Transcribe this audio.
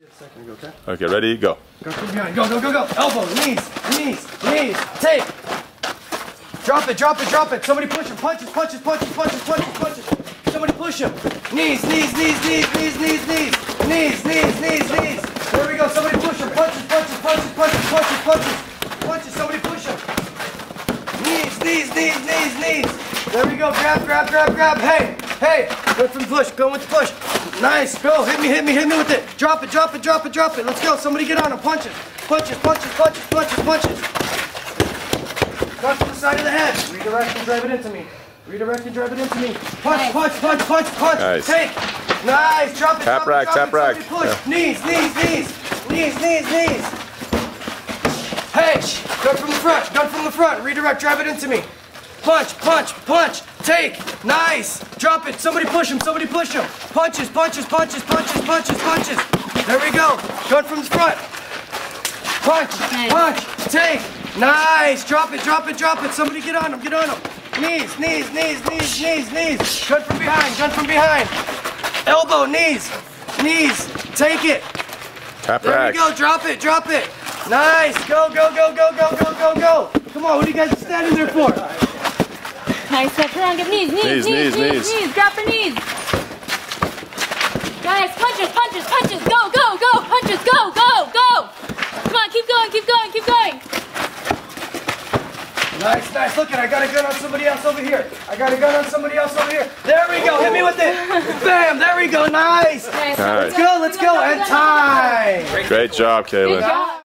Okay? Okay, ready, go. Go from behind. Go, go, go, go. Elbow, knees, knees, knees. Take. Drop it, drop it, drop it. Somebody push him. Punches, punches, punches, punches, punches, punches. Somebody push him. Knees, knees, knees, knees, knees, knees, knees. Knees, knees, knees, knees. There we go. Somebody push him. Punches, punches, punches, punches, punches, punches. Punches. Somebody push him. Knees, knees, knees, knees, knees. There we go. Grab, grab, grab, grab. Hey, hey. Go from the push. Go with the push. Nice. Go. Hit me, hit me, hit me with it. Drop it, drop it, drop it, drop it. Let's go. Somebody get on him. Punches. Punches, punches, punches, punches, punches. Cut from the side of the head. Redirect and drive it into me. Redirect and drive it into me. Punch, punch, punch, punch, punch. Nice. Take. Nice. Drop it, tap drop rack, it, drop tap it. rack. Push. Yeah. Knees, knees, knees. Knees, knees, knees. Hey. Gun from the front. Gun from the front. Redirect. Drive it into me. Punch, punch, punch. Take. Nice. Drop it. Somebody push him. Somebody push him. Punches, punches, punches, punches, punches, punches. There we go. Gun from the front. Punch, punch, take. Nice. Drop it, drop it, drop it. Somebody get on him, get on him. Knees, knees, knees, knees, knees, knees. Gun from behind, gun from behind. Elbow, knees, knees. Take it. Tap There rack. we go. Drop it, drop it. Nice. Go, go, go, go, go, go, go, go. Come on, what are you guys standing there for? Nice, come on, give knees, knees, knees, knees, knees, grab for knees. Nice, punches, punches, punches, go, go, go, punches, go, go, go. Come on, keep going, keep going, keep going. Nice, nice. Look, I got a gun on somebody else over here. I got a gun on somebody else over here. There we go. Hit me with it. Bam. There we go. Nice. Nice. Let's go. Let's go. And time. Great job, Kaylin. Good job.